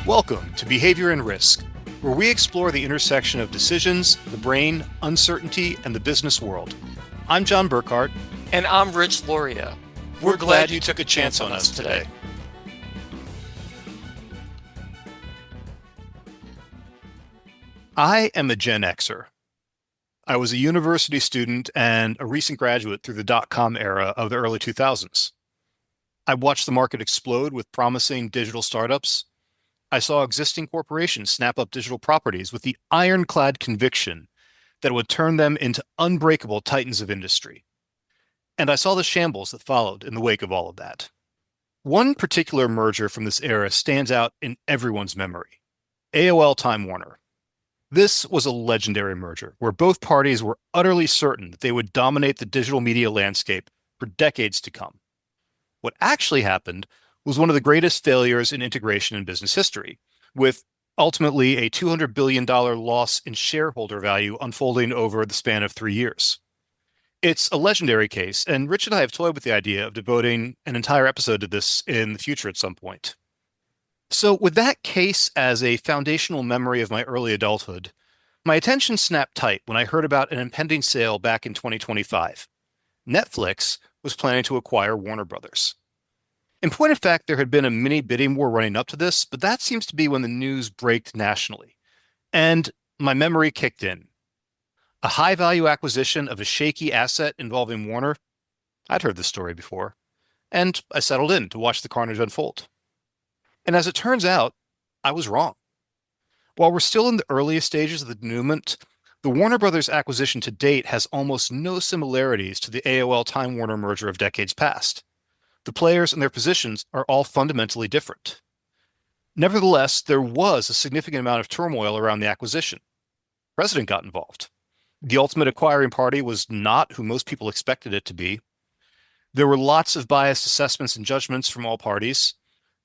Welcome to Behavior and Risk, where we explore the intersection of decisions, the brain, uncertainty, and the business world. I'm John Burkhart. And I'm Rich Loria. We're glad you took a chance on us today. I am a Gen Xer. I was a university student and a recent graduate through the dot-com era of the early 2000s. I watched the market explode with promising digital startups. I saw existing corporations snap up digital properties with the ironclad conviction that it would turn them into unbreakable titans of industry. And I saw the shambles that followed in the wake of all of that. One particular merger from this era stands out in everyone's memory: AOL Time Warner. This was a legendary merger where both parties were utterly certain that they would dominate the digital media landscape for decades to come. What actually happened was one of the greatest failures in integration in business history, with ultimately a $200 billion loss in shareholder value unfolding over the span of 3 years. It's a legendary case, and Rich and I have toyed with the idea of devoting an entire episode to this in the future at some point. So with that case as a foundational memory of my early adulthood, my attention snapped tight when I heard about an impending sale back in 2025. Netflix was planning to acquire Warner Brothers. In point of fact, there had been a mini bidding war running up to this, but that seems to be when the news braked nationally. And my memory kicked in. A high-value acquisition of a shaky asset involving Warner? I'd heard this story before. And I settled in to watch the carnage unfold. And as it turns out, I was wrong. While we're still in the earliest stages of the denouement, the Warner Brothers acquisition to date has almost no similarities to the AOL Time Warner merger of decades past. The players and their positions are all fundamentally different. Nevertheless, there was a significant amount of turmoil around the acquisition. The president got involved. The ultimate acquiring party was not who most people expected it to be. There were lots of biased assessments and judgments from all parties.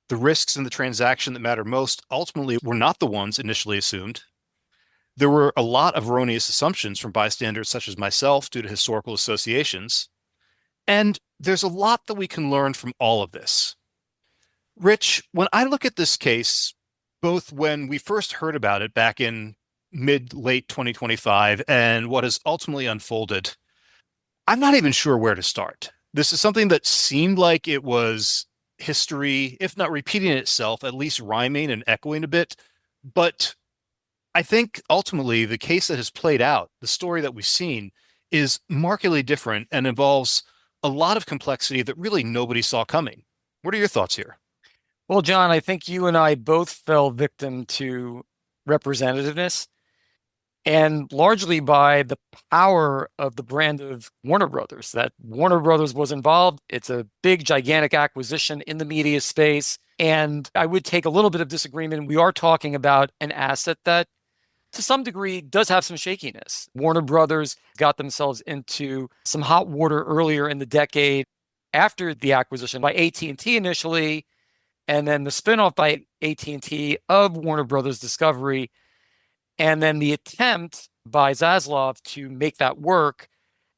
The risks in the transaction that matter most ultimately were not the ones initially assumed. There were a lot of erroneous assumptions from bystanders such as myself due to historical associations. And there's a lot that we can learn from all of this. Rich, when I look at this case, both when we first heard about it back in mid-late 2025 and what has ultimately unfolded, I'm not even sure where to start. This is something that seemed like it was history, if not repeating itself, at least rhyming and echoing a bit. But I think ultimately the case that has played out, the story that we've seen, is markedly different and involves a lot of complexity that really nobody saw coming. What are your thoughts here? Well, John, I think you and I both fell victim to representativeness, and largely by the power of the brand of Warner Brothers, that Warner Brothers was involved. It's a big, gigantic acquisition in the media space. And I would take a little bit of disagreement. We are talking about an asset that, to some degree, does have some shakiness. Warner Brothers got themselves into some hot water earlier in the decade after the acquisition by AT&T initially, and then the spinoff by AT&T of Warner Brothers Discovery, and then the attempt by Zaslav to make that work,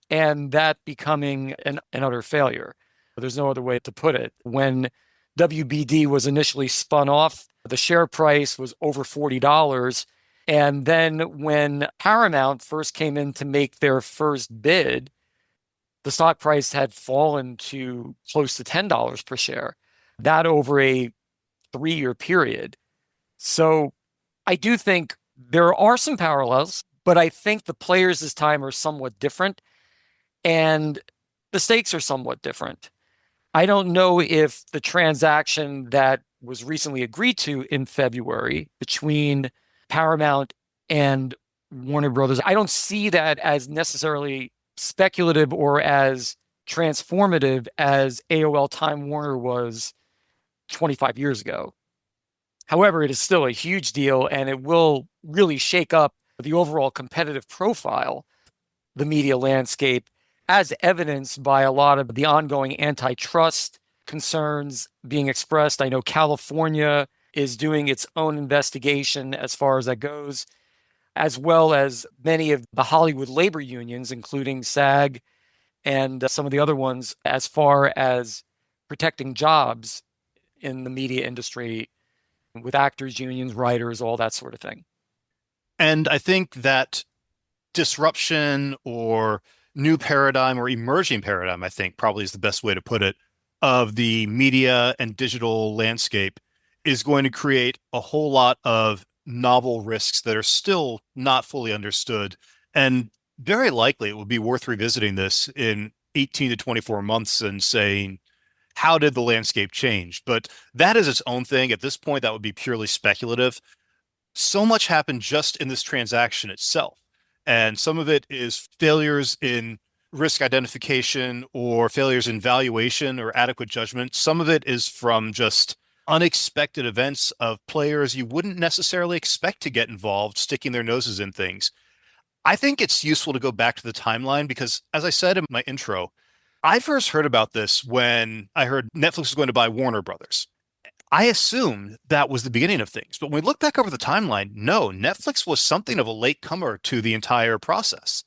and that becoming an utter failure. There's no other way to put it. When WBD was initially spun off, the share price was over $40. And then when Paramount first came in to make their first bid, the stock price had fallen to close to $10 per share, that over a 3-year period. So I do think there are some parallels, but I think the players this time are somewhat different and the stakes are somewhat different. I don't know if the transaction that was recently agreed to in February between Paramount and Warner Brothers, I don't see that as necessarily speculative or as transformative as AOL Time Warner was 25 years ago. However, it is still a huge deal, and it will really shake up the overall competitive profile, the media landscape, as evidenced by a lot of the ongoing antitrust concerns being expressed. I know California is doing its own investigation as far as that goes, as well as many of the Hollywood labor unions, including SAG and some of the other ones, as far as protecting jobs in the media industry with actors, unions, writers, all that sort of thing. And I think that disruption or new paradigm or emerging paradigm, I think probably is the best way to put it, of the media and digital landscape is going to create a whole lot of novel risks that are still not fully understood. And very likely it would be worth revisiting this in 18 to 24 months and saying, how did the landscape change? But that is its own thing. At this point, that would be purely speculative. So much happened just in this transaction itself. And some of it is failures in risk identification or failures in valuation or adequate judgment. Some of it is from just unexpected events of players you wouldn't necessarily expect to get involved, sticking their noses in things. I think it's useful to go back to the timeline because, as I said in my intro, I first heard about this when I heard Netflix was going to buy Warner Brothers. I assumed that was the beginning of things. But when we look back over the timeline, no, Netflix was something of a late comer to the entire process.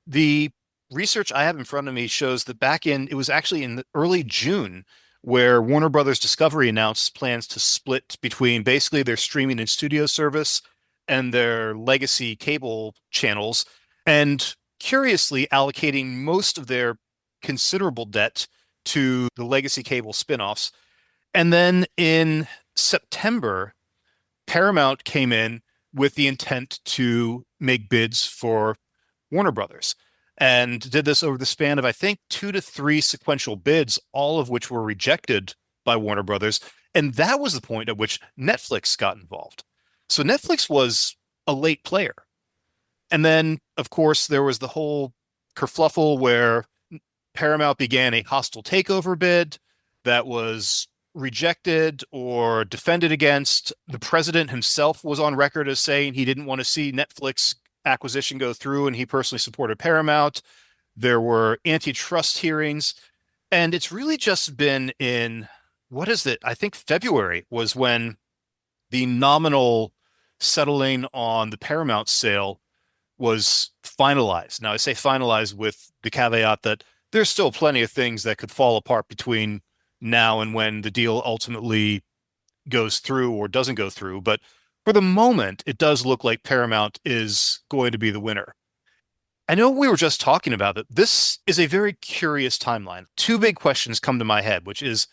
The research I have in front of me shows that it was actually in the early June where Warner Brothers Discovery announced plans to split between basically their streaming and studio service and their legacy cable channels, and curiously allocating most of their considerable debt to the legacy cable spinoffs. And then in September, Paramount came in with the intent to make bids for Warner Brothers and did this over the span of, I think, 2 to 3 sequential bids, all of which were rejected by Warner Brothers. And that was the point at which Netflix got involved. So Netflix was a late player. And then, of course, there was the whole kerfluffle where Paramount began a hostile takeover bid that was rejected or defended against. The president himself was on record as saying he didn't want to see Netflix acquisition go through, and he personally supported Paramount. There were antitrust hearings, and it's really just been in, what is it? I think February was when the nominal settling on the Paramount sale was finalized. Now, I say finalized with the caveat that there's still plenty of things that could fall apart between now and when the deal ultimately goes through or doesn't go through. But for the moment, it does look like Paramount is going to be the winner. I know we were just talking about it. This is a very curious timeline. Two big questions come to my head, which is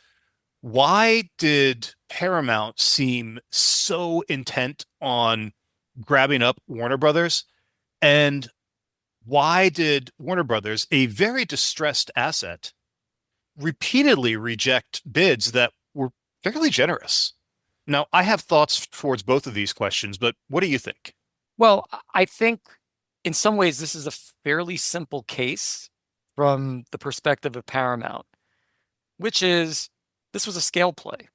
why did Paramount seem so intent on grabbing up Warner Brothers? And why did Warner Brothers, a very distressed asset, repeatedly reject bids that were fairly generous? Now, I have thoughts towards both of these questions, but what do you think? Well, I think in some ways this is a fairly simple case from the perspective of Paramount, which is this was a scale play.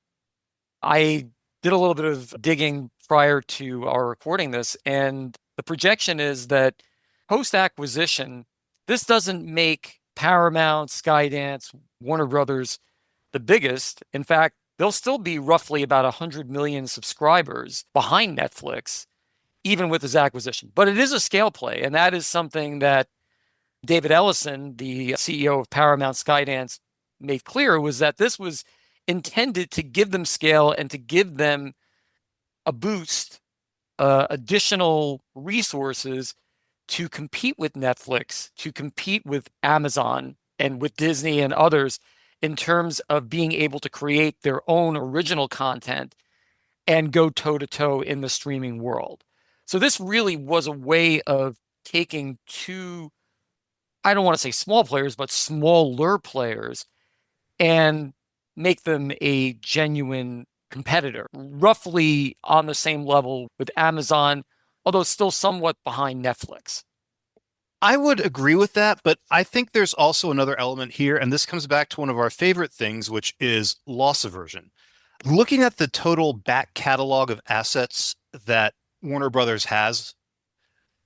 I did a little bit of digging prior to our recording this, and the projection is that post-acquisition, this doesn't make Paramount, Skydance, Warner Brothers the biggest. In fact, there'll still be roughly about 100 million subscribers behind Netflix, even with this acquisition. But it is a scale play, and that is something that David Ellison, the CEO of Paramount Skydance, made clear, was that this was intended to give them scale and to give them a boost, additional resources to compete with Netflix, to compete with Amazon and with Disney and others in terms of being able to create their own original content and go toe-to-toe in the streaming world. So this really was a way of taking two, I don't want to say small players, but smaller players, and make them a genuine competitor, roughly on the same level with Amazon, although still somewhat behind Netflix. I would agree with that, but I think there's also another element here, and this comes back to one of our favorite things, which is loss aversion. Looking at the total back catalog of assets that Warner Brothers has,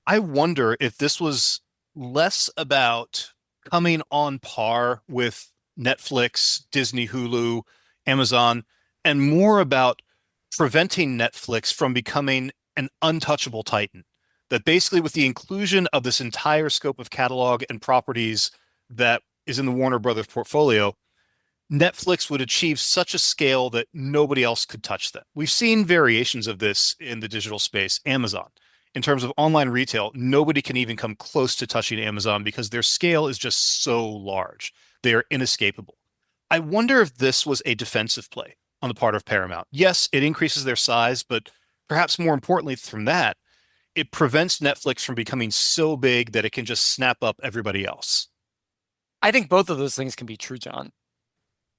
I wonder if this was less about coming on par with Netflix, Disney, Hulu, Amazon, and more about preventing Netflix from becoming an untouchable titan. That basically, with the inclusion of this entire scope of catalog and properties that is in the Warner Brothers portfolio, Netflix would achieve such a scale that nobody else could touch them. We've seen variations of this in the digital space. Amazon, in terms of online retail, nobody can even come close to touching Amazon because their scale is just so large. They are inescapable. I wonder if this was a defensive play on the part of Paramount. Yes, it increases their size, but perhaps more importantly from that, it prevents Netflix from becoming so big that it can just snap up everybody else. I think both of those things can be true, John.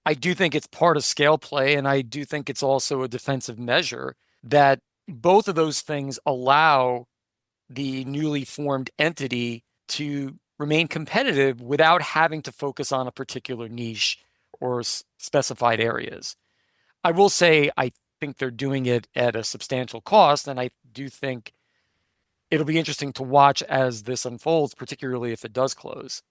I do think it's part of scale play, and I do think it's also a defensive measure that both of those things allow the newly formed entity to remain competitive without having to focus on a particular niche or specified areas. I will say I think they're doing it at a substantial cost, and I do think it'll be interesting to watch as this unfolds, particularly if it does close.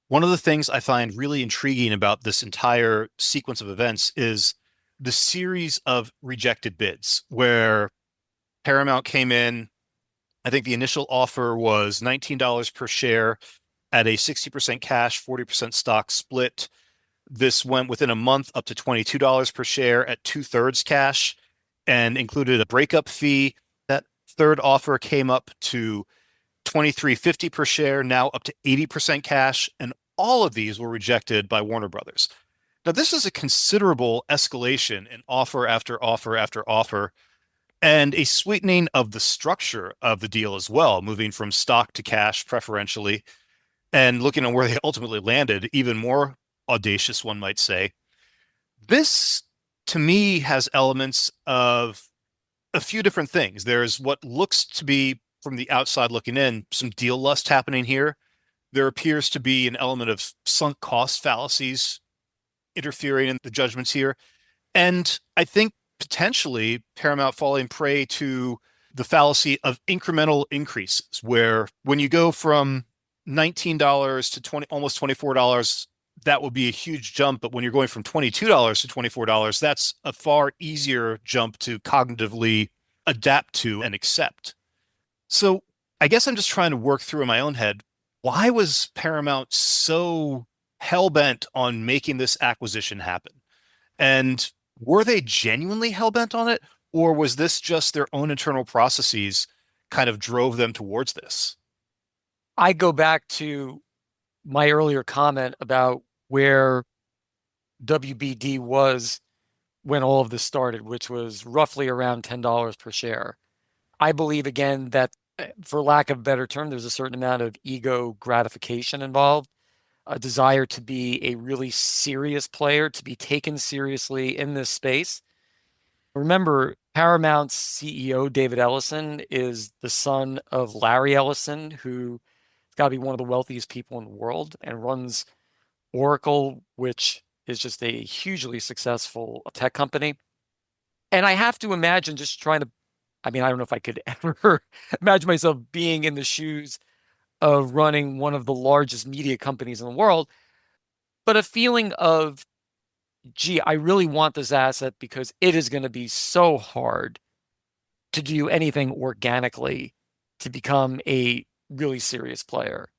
One of the things I find really intriguing about this entire sequence of events is the series of rejected bids where Paramount came in. I think the initial offer was $19 per share at a 60% cash, 40% stock split. This went within a month up to $22 per share at two-thirds cash and included a breakup fee. That third offer came up to 23.50 per share, now up to 80% cash, and all of these were rejected by Warner Brothers. Now, this is a considerable escalation in offer after offer after offer, and a sweetening of the structure of the deal as well, moving from stock to cash preferentially, and looking at where they ultimately landed, even more audacious, one might say. This, to me, has elements of a few different things. There's what looks to be, from the outside looking in, some deal lust happening here. There appears to be an element of sunk cost fallacies interfering in the judgments here. And I think potentially Paramount falling prey to the fallacy of incremental increases, where when you go from $19 to 20, almost $24, that would be a huge jump. But when you're going from $22 to $24, that's a far easier jump to cognitively adapt to and accept. So I guess I'm just trying to work through in my own head, why was Paramount so hell-bent on making this acquisition happen? And were they genuinely hell-bent on it? Or was this just their own internal processes kind of drove them towards this? I go back to my earlier comment about where WBD was when all of this started, which was roughly around $10 per share. I believe, again, that for lack of a better term, there's a certain amount of ego gratification involved, a desire to be a really serious player, to be taken seriously in this space. Remember, Paramount's CEO, David Ellison, is the son of Larry Ellison, who's got to be one of the wealthiest people in the world and runs Oracle, which is just a hugely successful tech company. And I have to imagine just trying to, I mean, I don't know if I could ever imagine myself being in the shoes of running one of the largest media companies in the world, but a feeling of, gee, I really want this asset because it is going to be so hard to do anything organically to become a really serious player.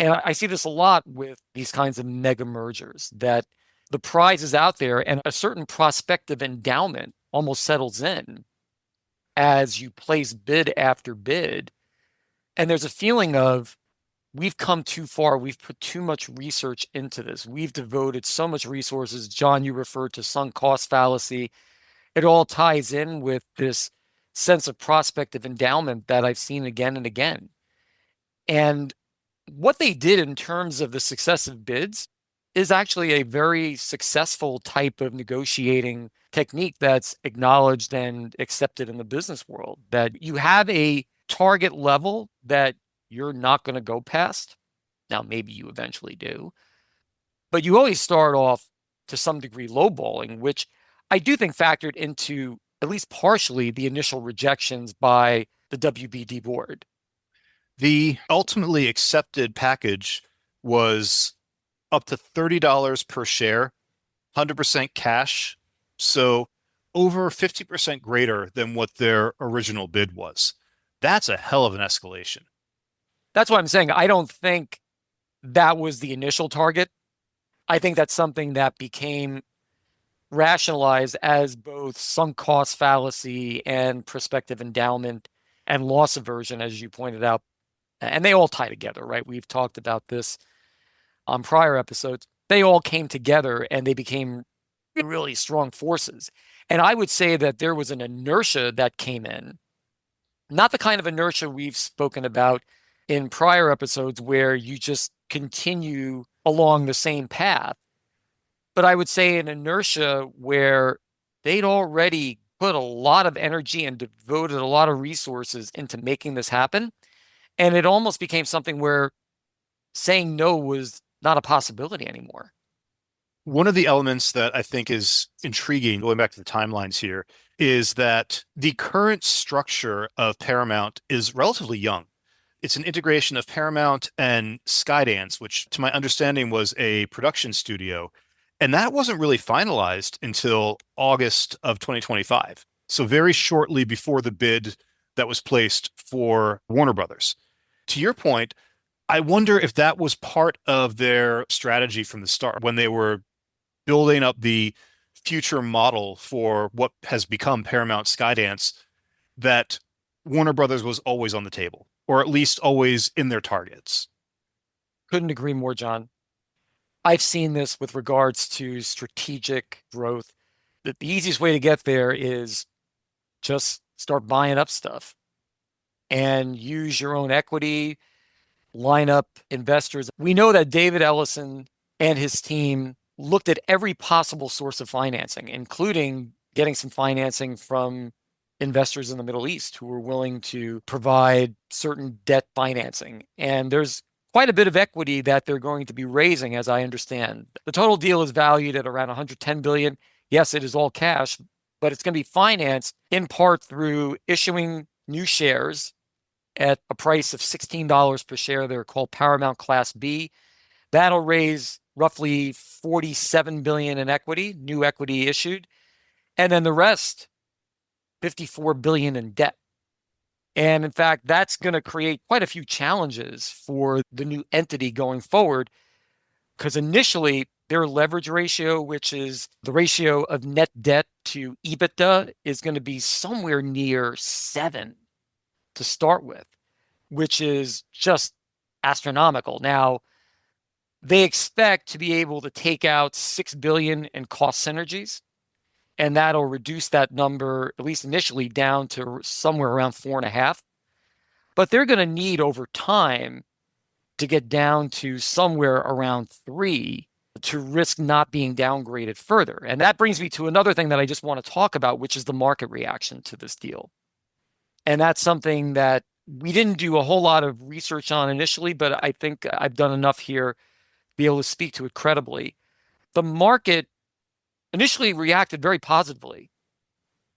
And I see this a lot with these kinds of mega mergers that the prize is out there and a certain prospective endowment almost settles in as you place bid after bid. And there's a feeling of, we've come too far. We've put too much research into this. We've devoted so much resources. John, you referred to sunk cost fallacy. It all ties in with this sense of prospective endowment that I've seen again and again. And what they did in terms of the successive bids is actually a very successful type of negotiating technique that's acknowledged and accepted in the business world, that you have a target level that you're not going to go past. Now, maybe you eventually do, but you always start off to some degree lowballing, which I do think factored into at least partially the initial rejections by the WBD board. The ultimately accepted package was up to $30 per share, 100% cash. So over 50% greater than what their original bid was. That's a hell of an escalation. That's why I'm saying I don't think that was the initial target. I think that's something that became rationalized as both sunk cost fallacy and prospective endowment and loss aversion, as you pointed out. And they all tie together, right? We've talked about this on prior episodes. They all came together and they became really strong forces. And I would say that there was an inertia that came in, not the kind of inertia we've spoken about in prior episodes where you just continue along the same path, but I would say an inertia where they'd already put a lot of energy and devoted a lot of resources into making this happen. And it almost became something where saying no was not a possibility anymore. One of the elements that I think is intriguing, going back to the timelines here, is that the current structure of Paramount is relatively young. It's an integration of Paramount and Skydance, which, to my understanding, was a production studio. And that wasn't really finalized until August of 2025. So, very shortly before the bid that was placed for Warner Brothers. To your point, I wonder if that was part of their strategy from the start when they were building up the future model for what has become Paramount Skydance, that Warner Brothers was always on the table, or at least always in their targets. Couldn't agree more, John. I've seen this with regards to strategic growth. That the easiest way to get there is just start buying up stuff and use your own equity, line up investors. We know that David Ellison and his team looked at every possible source of financing, including getting some financing from investors in the Middle East who were willing to provide certain debt financing. And there's quite a bit of equity that they're going to be raising, as I understand. The total deal is valued at around 110 billion. Yes, it is all cash, but it's going to be financed in part through issuing new shares at a price of $16 per share. They're called Paramount Class B. That'll raise roughly 47 billion in equity, new equity issued, and then the rest, 54 billion in debt. And in fact, that's going to create quite a few challenges for the new entity going forward, because initially their leverage ratio, which is the ratio of net debt to EBITDA, is going to be somewhere near 7 to start with, which is just astronomical. Now, they expect to be able to take out 6 billion in cost synergies, and that'll reduce that number, at least initially, down to somewhere around 4.5. But they're going to need over time to get down to somewhere around 3 to risk not being downgraded further. And that brings me to another thing that I just want to talk about, which is the market reaction to this deal. And that's something that we didn't do a whole lot of research on initially, but I think I've done enough here to be able to speak to it credibly. The market initially reacted very positively.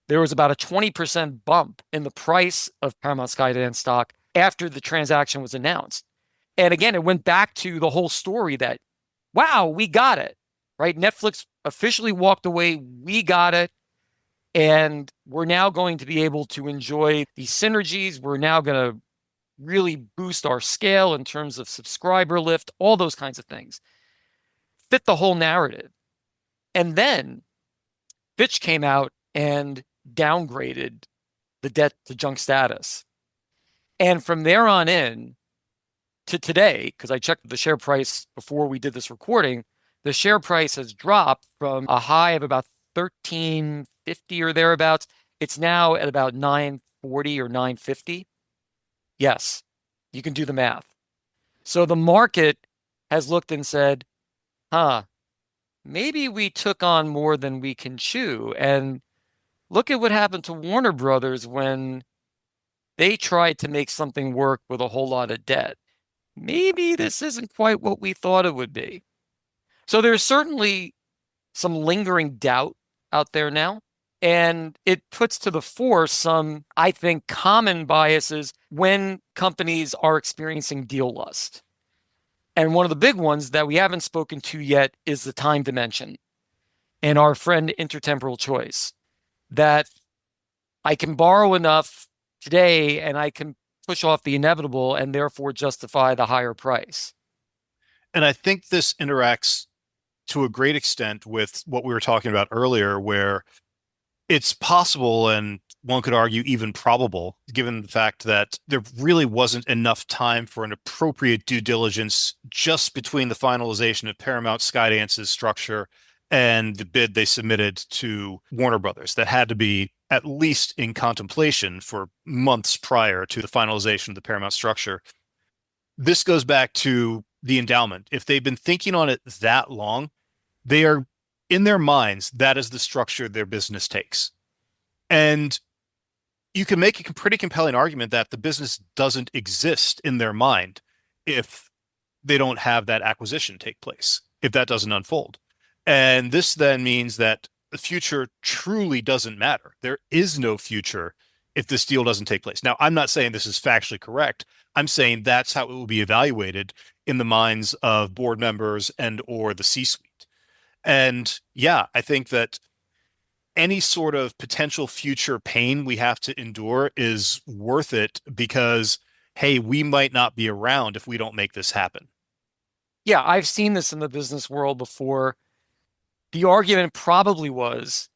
There was about a 20% bump in the price of Paramount Skydance stock after the transaction was announced. And again, it went back to the whole story that, wow, we got it, right? Netflix officially walked away. We got it. And we're now going to be able to enjoy these synergies. We're now going to really boost our scale in terms of subscriber lift, all those kinds of things. Fit the whole narrative. And then Fitch came out and downgraded the debt to junk status. And from there on in to today, because I checked the share price before we did this recording, the share price has dropped from a high of about 1350 or thereabouts. It's now at about 940 or 950. Yes, you can do the math. So the market has looked and said, maybe we took on more than we can chew. And look at what happened to Warner Brothers when they tried to make something work with a whole lot of debt. Maybe this isn't quite what we thought it would be. So there's certainly some lingering doubt out there now. And it puts to the fore some, I think, common biases when companies are experiencing deal lust. And one of the big ones that we haven't spoken to yet is the time dimension and our friend intertemporal choice, that I can borrow enough today and I can push off the inevitable and therefore justify the higher price. And I think this interacts to a great extent with what we were talking about earlier, where it's possible and one could argue even probable, given the fact that there really wasn't enough time for an appropriate due diligence just between the finalization of Paramount Skydance's structure and the bid they submitted to Warner Brothers that had to be at least in contemplation for months prior to the finalization of the Paramount structure. This goes back to the endowment. If they've been thinking on it that long, they are in their minds, that is the structure their business takes. And you can make a pretty compelling argument that the business doesn't exist in their mind if they don't have that acquisition take place, if that doesn't unfold. And this then means that the future truly doesn't matter. There is no future if this deal doesn't take place. Now, I'm not saying this is factually correct. I'm saying that's how it will be evaluated in the minds of board members and or the C-suite. And yeah, I think that any sort of potential future pain we have to endure is worth it because, hey, we might not be around if we don't make this happen. Yeah, I've seen this in the business world before. The argument probably was,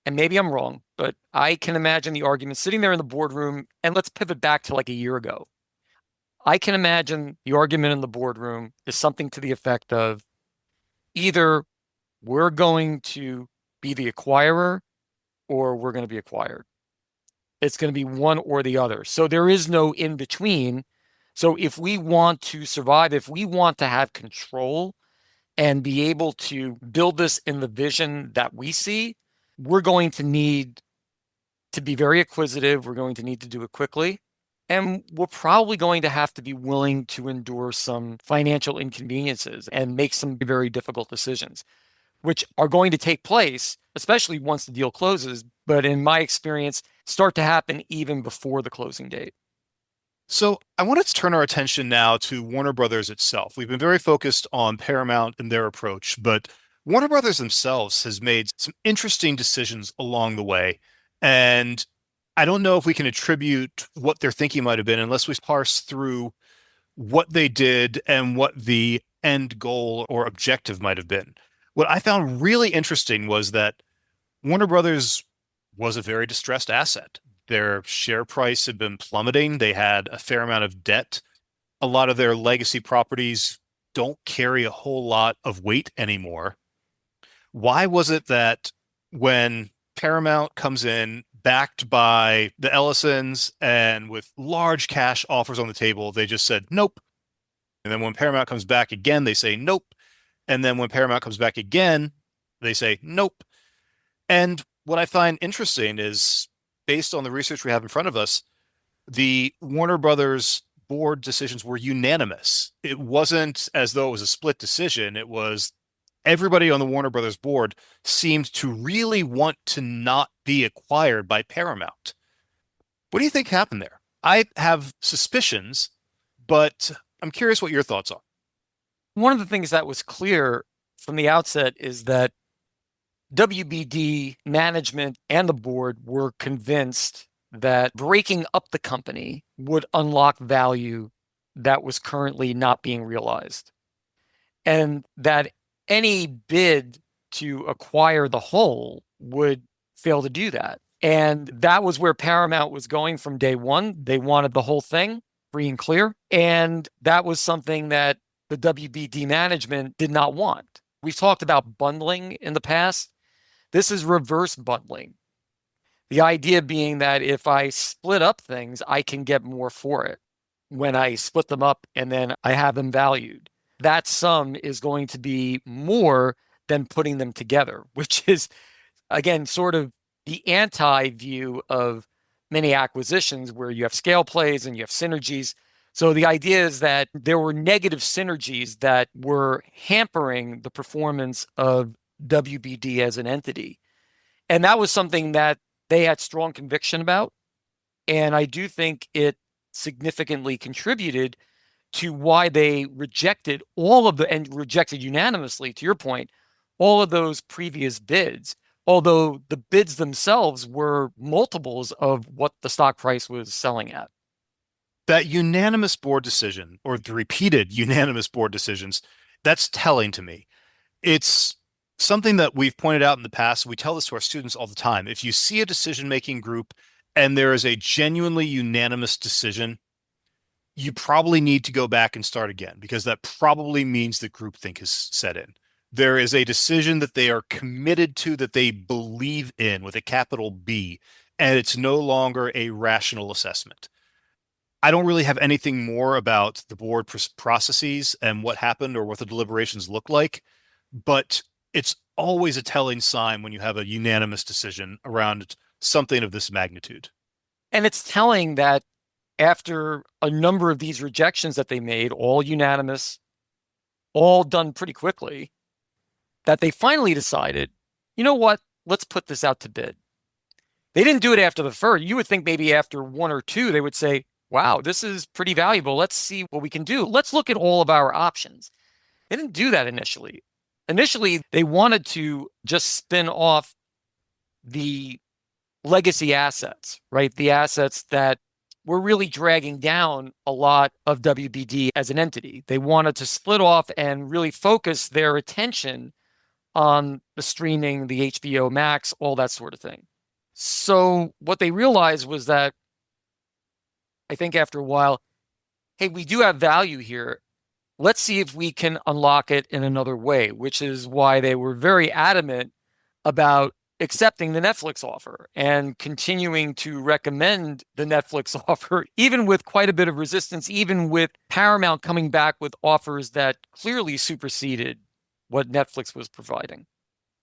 and maybe I'm wrong, but I can imagine the argument sitting there in the boardroom, and let's pivot back to like a year ago. I can imagine the argument in the boardroom is something to the effect of either we're going to be the acquirer or we're going to be acquired. It's going to be one or the other. So there is no in between. So if we want to survive, if we want to have control and be able to build this in the vision that we see, we're going to need to be very acquisitive. We're going to need to do it quickly. And we're probably going to have to be willing to endure some financial inconveniences and make some very difficult decisions, which are going to take place, especially once the deal closes, but in my experience, start to happen even before the closing date. So I want to turn our attention now to Warner Brothers itself. We've been very focused on Paramount and their approach, but Warner Brothers themselves has made some interesting decisions along the way. And I don't know if we can attribute what their thinking might have been unless we parse through what they did and what the end goal or objective might have been. What I found really interesting was that Warner Brothers was a very distressed asset. Their share price had been plummeting. They had a fair amount of debt. A lot of their legacy properties don't carry a whole lot of weight anymore. Why was it that when Paramount comes in, backed by the Ellisons and with large cash offers on the table, they just said nope? And then when Paramount comes back again, they say nope. And then when Paramount comes back again, they say nope. And what I find interesting is, based on the research we have in front of us, the Warner Brothers board decisions were unanimous. It wasn't as though it was a split decision. It was everybody on the Warner Brothers board seemed to really want to not be acquired by Paramount. What do you think happened there? I have suspicions, but I'm curious what your thoughts are. One of the things that was clear from the outset is that WBD management and the board were convinced that breaking up the company would unlock value that was currently not being realized, and that any bid to acquire the whole would fail to do that. And that was where Paramount was going from day one. They wanted the whole thing free and clear. And that was something that the WBD management did not want. We've talked about bundling in the past. This is reverse bundling. The idea being that if I split up things, I can get more for it when I split them up and then I have them valued. That sum is going to be more than putting them together, which is, again, sort of the anti-view of many acquisitions where you have scale plays and you have synergies. So the idea is that there were negative synergies that were hampering the performance of WBD as an entity. And that was something that they had strong conviction about. And I do think it significantly contributed to why they rejected and rejected unanimously, to your point, all of those previous bids, although the bids themselves were multiples of what the stock price was selling at. That unanimous board decision, or the repeated unanimous board decisions, that's telling to me. It's something that we've pointed out in the past. We tell this to our students all the time. If you see a decision-making group and there is a genuinely unanimous decision, you probably need to go back and start again because that probably means that groupthink has set in. There is a decision that they are committed to, that they believe in with a capital B, and it's no longer a rational assessment. I don't really have anything more about the board processes and what happened or what the deliberations look like, but it's always a telling sign when you have a unanimous decision around something of this magnitude. And it's telling that after a number of these rejections that they made, all unanimous, all done pretty quickly, that they finally decided, you know what? Let's put this out to bid. They didn't do it after the first. You would think maybe after one or two, they would say, wow, this is pretty valuable. Let's see what we can do. Let's look at all of our options. They didn't do that initially. Initially, they wanted to just spin off the legacy assets, right? The assets that were really dragging down a lot of WBD as an entity. They wanted to split off and really focus their attention on the streaming, the HBO Max, all that sort of thing. So what they realized was that I think after a while, hey, we do have value here. Let's see if we can unlock it in another way, which is why they were very adamant about accepting the Netflix offer and continuing to recommend the Netflix offer, even with quite a bit of resistance, even with Paramount coming back with offers that clearly superseded what Netflix was providing.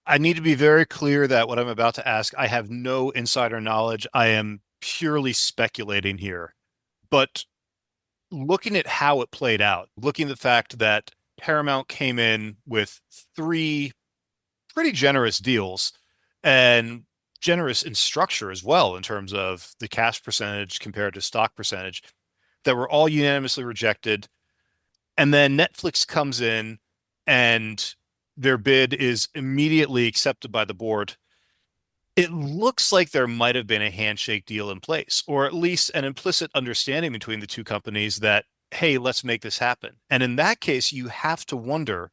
I need to be very clear that what I'm about to ask, I have no insider knowledge. I am purely speculating here. But looking at how it played out, looking at the fact that Paramount came in with three pretty generous deals and generous in structure as well, in terms of the cash percentage compared to stock percentage, that were all unanimously rejected. And then Netflix comes in and their bid is immediately accepted by the board. It looks like there might have been a handshake deal in place, or at least an implicit understanding between the two companies that, hey, let's make this happen. And in that case, you have to wonder,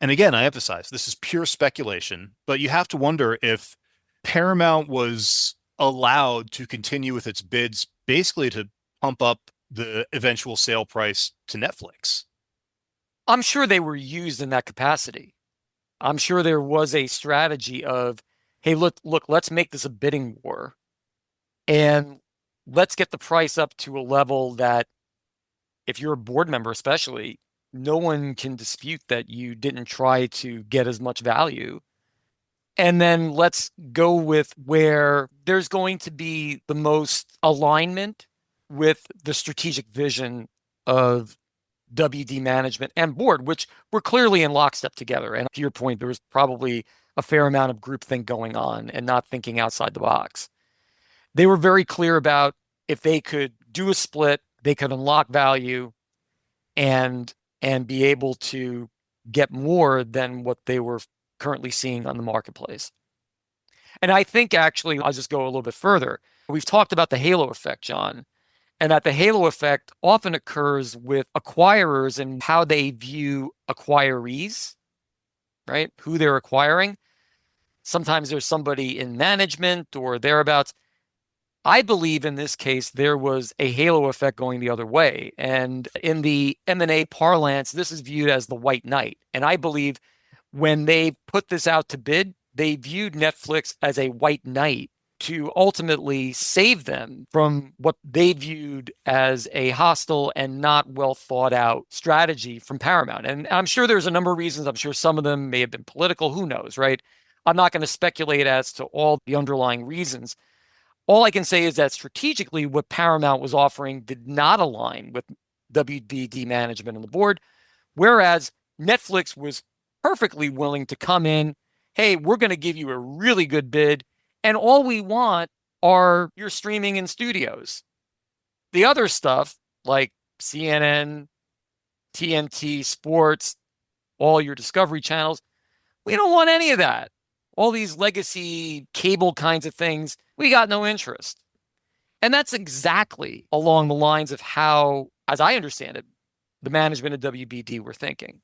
and again, I emphasize this is pure speculation, but you have to wonder if Paramount was allowed to continue with its bids basically to pump up the eventual sale price to Netflix. I'm sure they were used in that capacity. I'm sure there was a strategy of, hey, look, let's make this a bidding war and let's get the price up to a level that if you're a board member, especially, no one can dispute that you didn't try to get as much value. And then let's go with where there's going to be the most alignment with the strategic vision of WD management and board, which were clearly in lockstep together. And to your point, there was probably a fair amount of groupthink going on and not thinking outside the box. They were very clear about if they could do a split, they could unlock value and be able to get more than what they were currently seeing on the marketplace. And I think actually, I'll just go a little bit further. We've talked about the halo effect, John, and that the halo effect often occurs with acquirers and how they view acquirees, right? Who they're acquiring. Sometimes there's somebody in management or thereabouts. I believe in this case, there was a halo effect going the other way. And in the M&A parlance, this is viewed as the white knight. And I believe when they put this out to bid, they viewed Netflix as a white knight to ultimately save them from what they viewed as a hostile and not well thought out strategy from Paramount. And I'm sure there's a number of reasons. I'm sure some of them may have been political. Who knows, right? I'm not going to speculate as to all the underlying reasons. All I can say is that strategically, what Paramount was offering did not align with WBD management and the board, whereas Netflix was perfectly willing to come in. Hey, we're going to give you a really good bid. And all we want are your streaming in studios. The other stuff like CNN, TNT, sports, all your Discovery channels, we don't want any of that. All these legacy cable kinds of things, we got no interest. And that's exactly along the lines of how, as I understand it, the management of WBD were thinking.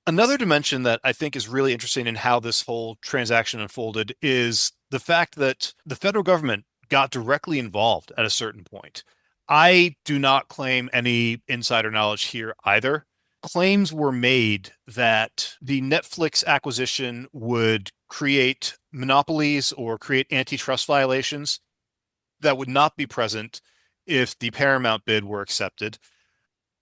Another dimension that I think is really interesting in how this whole transaction unfolded is the fact that the federal government got directly involved at a certain point. I do not claim any insider knowledge here either. Claims were made that the Netflix acquisition would create monopolies or create antitrust violations that would not be present if the Paramount bid were accepted.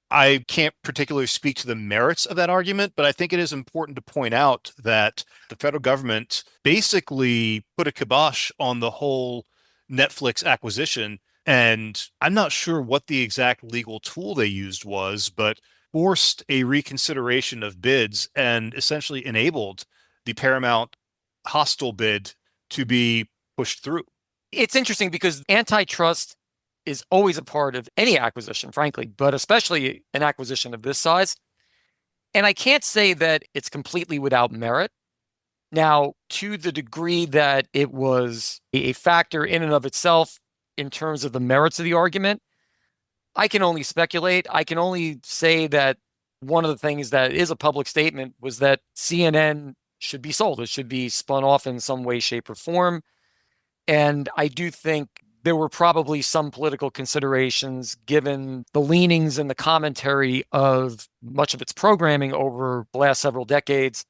I can't particularly speak to the merits of that argument, but I think it is important to point out that the federal government basically put a kibosh on the whole Netflix acquisition. And I'm not sure what the exact legal tool they used was, but forced a reconsideration of bids and essentially enabled the Paramount hostile bid to be pushed through. It's interesting because antitrust is always a part of any acquisition, frankly, but especially an acquisition of this size. And I can't say that it's completely without merit. Now, to the degree that it was a factor in and of itself in terms of the merits of the argument, I can only speculate. I can only say that one of the things that is a public statement was that CNN should be sold. It should be spun off in some way, shape, or form. And I do think there were probably some political considerations given the leanings and the commentary of much of its programming over the last several decades.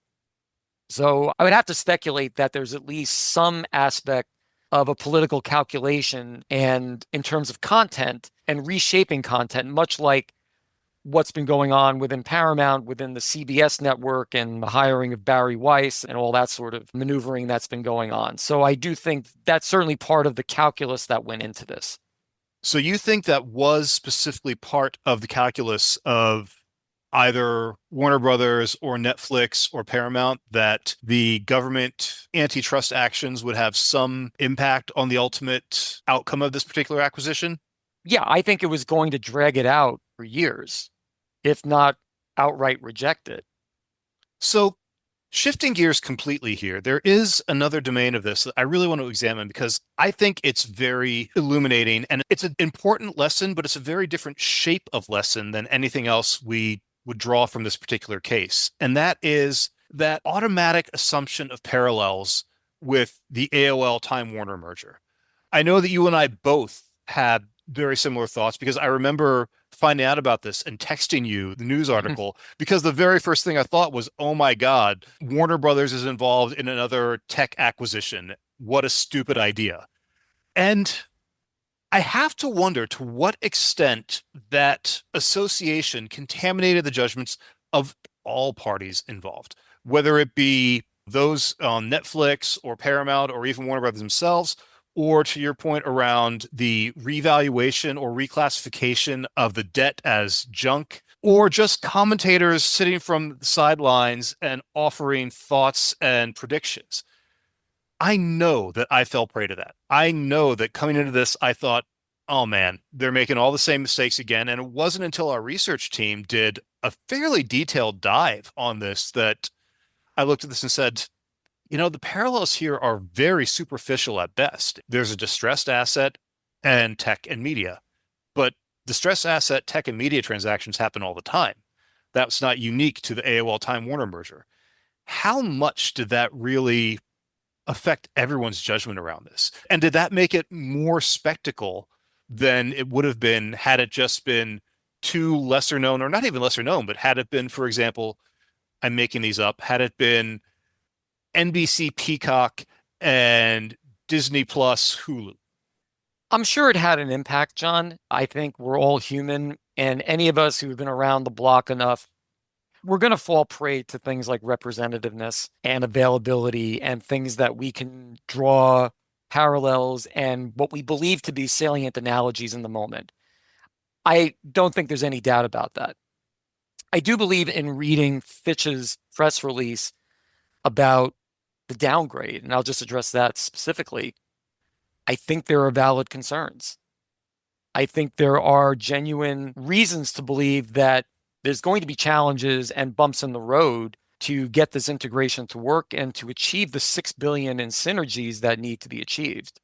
So I would have to speculate that there's at least some aspect of a political calculation and in terms of content and reshaping content, much like what's been going on within Paramount, within the CBS network, and the hiring of Barry Weiss and all that sort of maneuvering that's been going on. So I do think that's certainly part of the calculus that went into this. So you think that was specifically part of the calculus of either Warner Brothers or Netflix or Paramount, that the government antitrust actions would have some impact on the ultimate outcome of this particular acquisition? Yeah, I think it was going to drag it out for years, if not outright reject it. So, shifting gears completely here, there is another domain of this that I really want to examine because I think it's very illuminating and it's an important lesson, but it's a very different shape of lesson than anything else we would draw from this particular case. And that is that automatic assumption of parallels with the AOL Time Warner merger. I know that you and I both had very similar thoughts because I remember finding out about this and texting you the news article because the very first thing I thought was, oh my God, Warner Brothers is involved in another tech acquisition. What a stupid idea. And I have to wonder to what extent that association contaminated the judgments of all parties involved, whether it be those on Netflix or Paramount or even Warner Brothers themselves, or to your point around the revaluation or reclassification of the debt as junk, or just commentators sitting from the sidelines and offering thoughts and predictions. I know that I fell prey to that. I know that coming into this, I thought, oh man, they're making all the same mistakes again. And it wasn't until our research team did a fairly detailed dive on this that I looked at this and said, you know, the parallels here are very superficial at best. There's a distressed asset and tech and media, but distressed asset, tech, and media transactions happen all the time. That's not unique to the AOL Time Warner merger. How much did that really affect everyone's judgment around this? And did that make it more spectacle than it would have been had it just been two lesser known, or not even lesser known, but had it been, for example, I'm making these up, had it been NBC Peacock and Disney Plus Hulu? I'm sure it had an impact, John. I think we're all human, and any of us who've been around the block enough, we're going to fall prey to things like representativeness and availability and things that we can draw parallels and what we believe to be salient analogies in the moment. I don't think there's any doubt about that. I do believe in reading Fitch's press release about the downgrade, and I'll just address that specifically. I think there are valid concerns. I think there are genuine reasons to believe that there's going to be challenges and bumps in the road to get this integration to work and to achieve the 6 billion in synergies that need to be achieved,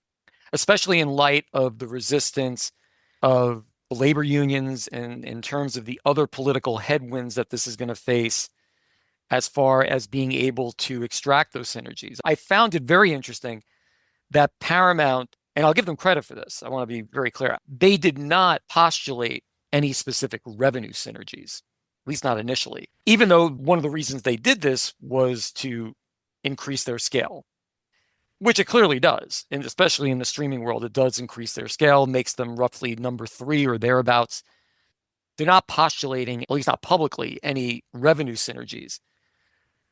especially in light of the resistance of the labor unions and in terms of the other political headwinds that this is going to face. as far as being able to extract those synergies. I found it very interesting that Paramount, and I'll give them credit for this, I want to be very clear, they did not postulate any specific revenue synergies, at least not initially, even though one of the reasons they did this was to increase their scale, which it clearly does. And especially in the streaming world, it does increase their scale, makes them roughly number 3 or thereabouts. They're not postulating, at least not publicly, any revenue synergies.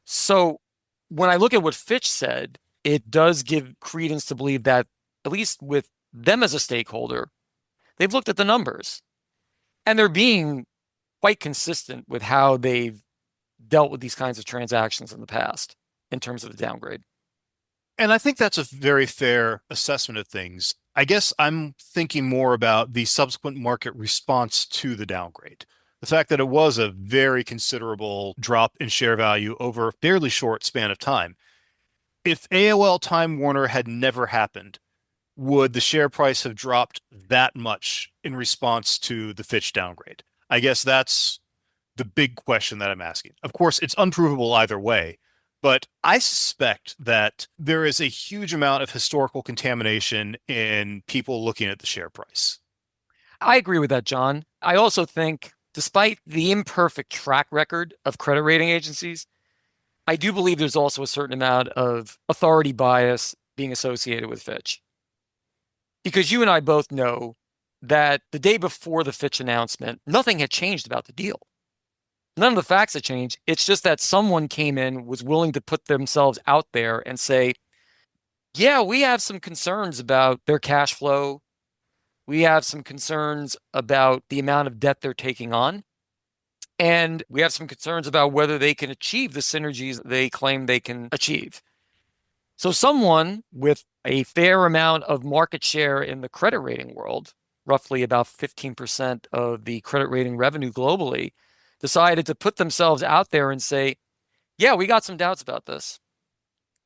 So when I look at what Fitch said, it does give credence to believe that, at least with them as a stakeholder, they've looked at the numbers and they're being quite consistent with how they've dealt with these kinds of transactions in the past in terms of the downgrade. And I think that's a very fair assessment of things. I guess I'm thinking more about the subsequent market response to the downgrade. The fact that it was a very considerable drop in share value over a fairly short span of time. If AOL Time Warner had never happened, would the share price have dropped that much in response to the Fitch downgrade? I guess that's the big question that I'm asking. Of course, it's unprovable either way, but I suspect that there is a huge amount of historical contamination in people looking at the share price. I agree with that, John. I also think, despite the imperfect track record of credit rating agencies, I do believe there's also a certain amount of authority bias being associated with Fitch. Because you and I both know that the day before the Fitch announcement, nothing had changed about the deal. None of the facts had changed. It's just that someone came in, was willing to put themselves out there and say, yeah, we have some concerns about their cash flow. We have some concerns about the amount of debt they're taking on. And we have some concerns about whether they can achieve the synergies they claim they can achieve. So someone with a fair amount of market share in the credit rating world, roughly about 15% of the credit rating revenue globally, decided to put themselves out there and say, yeah, we got some doubts about this.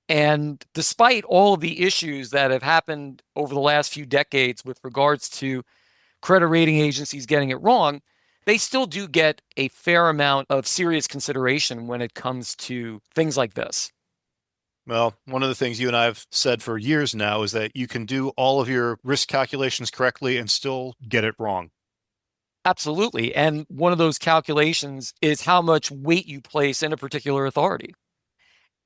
And despite all of the issues that have happened over the last few decades with regards to credit rating agencies getting it wrong, they still do get a fair amount of serious consideration when it comes to things like this. Well, one of the things you and I have said for years now is that you can do all of your risk calculations correctly and still get it wrong. Absolutely. And one of those calculations is how much weight you place in a particular authority.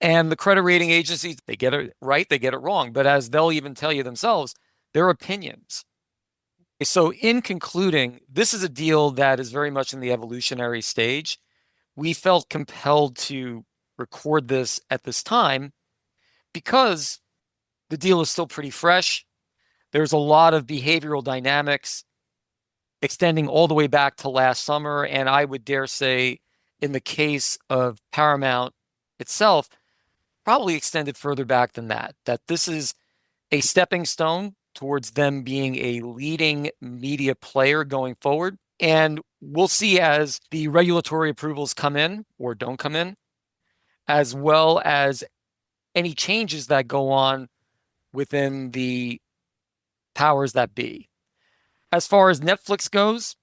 And the credit rating agencies, they get it right, they get it wrong. But as they'll even tell you themselves, they're opinions. So in concluding, this is a deal that is very much in the evolutionary stage. We felt compelled to record this at this time because the deal is still pretty fresh. There's a lot of behavioral dynamics extending all the way back to last summer. And I would dare say, in the case of Paramount itself, probably extended further back than that, that this is a stepping stone towards them being a leading media player going forward. And we'll see as the regulatory approvals come in or don't come in, as well as any changes that go on within the powers that be. As far as Netflix goes,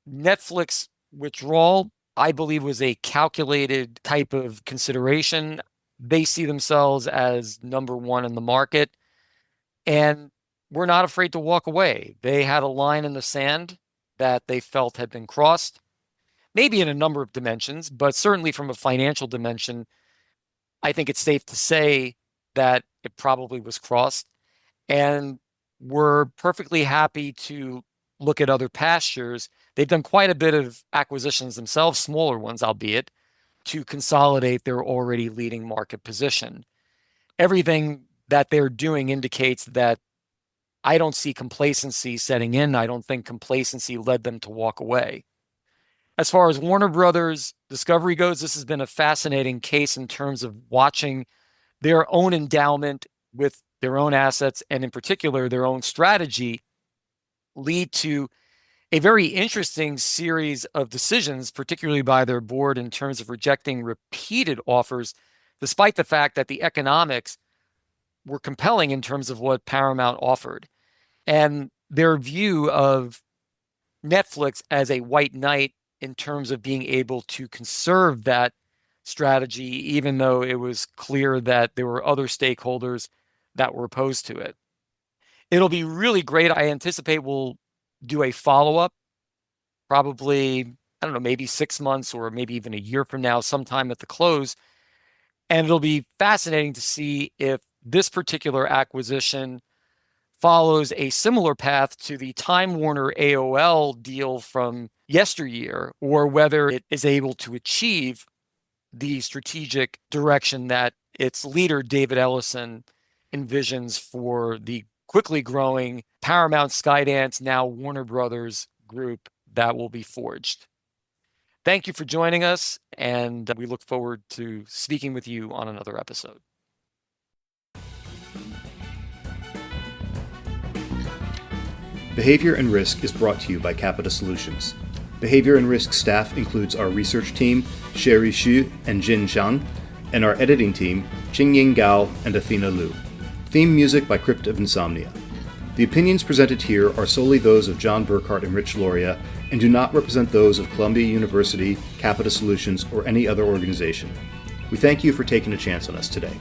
Netflix withdrawal, I believe, was a calculated type of consideration. They see themselves as number one in the market, and we're not afraid to walk away. They had a line in the sand that they felt had been crossed, maybe in a number of dimensions, but certainly from a financial dimension, I think it's safe to say that it probably was crossed. And we're perfectly happy to look at other pastures. They've done quite a bit of acquisitions themselves, smaller ones, albeit, to consolidate their already leading market position. Everything that they're doing indicates that I don't see complacency setting in. I don't think complacency led them to walk away. As far as Warner Brothers Discovery goes, this has been a fascinating case in terms of watching their own endowment with their own assets, and in particular, their own strategy, lead to a very interesting series of decisions, particularly by their board in terms of rejecting repeated offers, despite the fact that the economics were compelling in terms of what Paramount offered. And their view of Netflix as a white knight in terms of being able to conserve that strategy, even though it was clear that there were other stakeholders that were opposed to it. It'll be really great. I anticipate we'll do a follow-up, probably, I don't know, maybe 6 months or maybe even a year from now, sometime at the close. And it'll be fascinating to see if this particular acquisition follows a similar path to the Time Warner AOL deal from yesteryear, or whether it is able to achieve the strategic direction that its leader, David Ellison, envisions for the quickly growing Paramount, Skydance, now Warner Brothers group that will be forged. Thank you for joining us, and we look forward to speaking with you on another episode. Behavior and Risk is brought to you by Capita Solutions. Behavior and Risk staff includes our research team, Sherry Xu and Jin Zhang, and our editing team, Jingying Gao and Athena Liu. Theme music by Crypt of Insomnia. The opinions presented here are solely those of John Burkhart and Rich Loria and do not represent those of Columbia University, Capita Solutions, or any other organization. We thank you for taking a chance on us today.